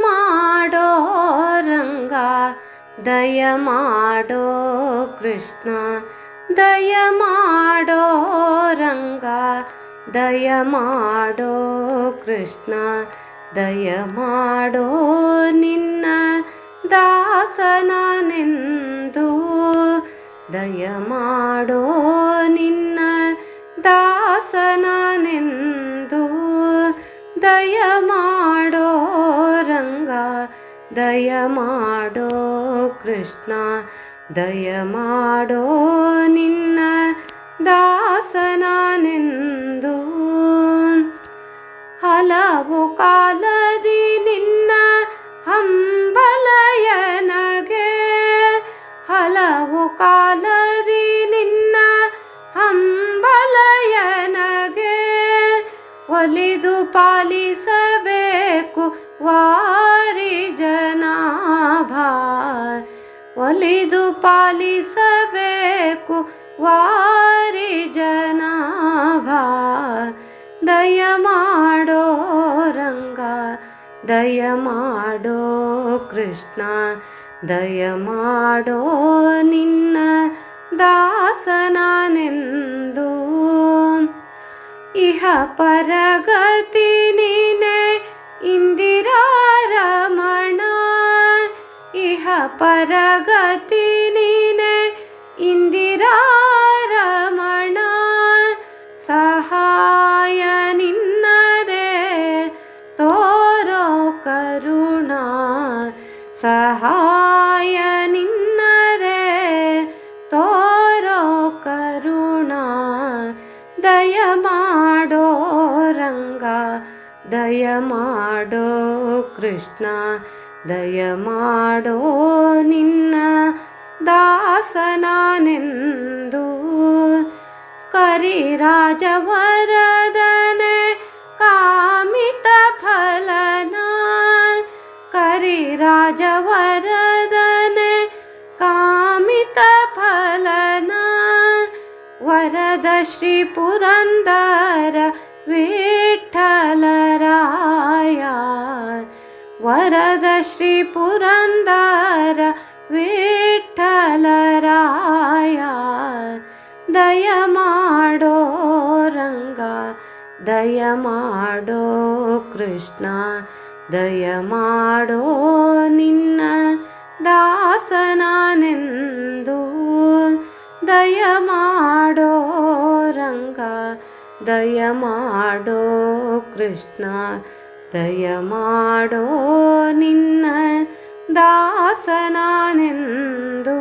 ಮಾಡೋ ರಂಗ, ದಯ ಮಾಡೋ ಕೃಷ್ಣ, ದಯ ಮಾಡೋ ರಂಗ, ದಯ ಮಾಡೋ ಕೃಷ್ಣ, ದಯ ಮಾಡೋ ನಿನ್ನ ದಾಸನನೆಂದು, ದಯ ಮಾಡೋ ನಿನ್ನ ದಾಸನನೆಂದು, ದಯ ಮಾಡೋ ರಂಗ, ದಯ ಮಾಡೋ ಕೃಷ್ಣ, ದಯ ಮಾಡೋ ನಿನ್ನ ದಾಸನನೆಂದು. ಹಲವು ಕಾಲದಿ ನಿನ್ನ ಹಂಬಲಯನಗೆ, ಹಲವು ಕಾಲದಿ ನಿನ್ನ ಹಂಬಲಯನಗೆ, ಒಲಿದು ಪಾಲಿಸಬೇಕು ವಾರಿ ಜನಾಭ, ಒಲಿದು ಪಾಲಿಸಬೇಕು ವಾರಿ ಜನಾಭ. ದಯ ಮಾಡೋ ರಂಗ, ದಯ ಮಾಡೋ ಕೃಷ್ಣ, ದಯ ಮಾಡೋ ನಿನ್ನ ದಾಸನನೆಂದು. ಇಹ ಪರಗತಿ ನೀನೆ ಇಂದಿರಾರಮಣ, ಇಹ ಪರಗತಿ ನೀನೆ ಇಂದಿರಾರಮಣ, ಸಹಾಯ ನಿನ್ನದೇ ತೋರೋ ಕರುಣ, ಸಹಾಯ ನಿನ್ನದೇ ತೋರೋ ಕರುಣ. ದಯ ಮಾಡೋ ರಂಗ, ದಯ ಮಾಡೋ ಕೃಷ್ಣ, ದಯ ಮಾಡೋ ನಿನ್ನ ದಾಸನನೆಂದು. ಕರಿರಾಜವರದನೆ ಕಾಮಿತ ಫಲನ, ಕರಿರಾಜವರದನೆ ಕಾಮಿತ ಫಲನ, ವರದ ಶ್ರೀ ಪುರಂದರ ವಿಠ್ಠಲರಾಯ, ವರದ ಶ್ರೀ ಪುರಂದರ ವಿಠ್ಠಲರಾಯ. ದಯ ಮಾಡೋ ರಂಗ, ದಯ ಮಾಡೋ ಕೃಷ್ಣ, ದಯ ಮಾಡೋ ನಿನ್ನ ದಾಸನನೆಂದು, ದಯ ಮಾಡೋ ರಂಗ, ದಯ ಮಾಡೋ ಕೃಷ್ಣ, ದಯ ಮಾಡೋ ನಿನ್ನ ದಾಸನನೆಂದು,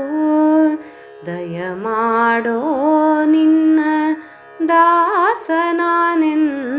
ದಯ ಮಾಡೋ ನಿನ್ನ ದಾಸನನೆಂದು.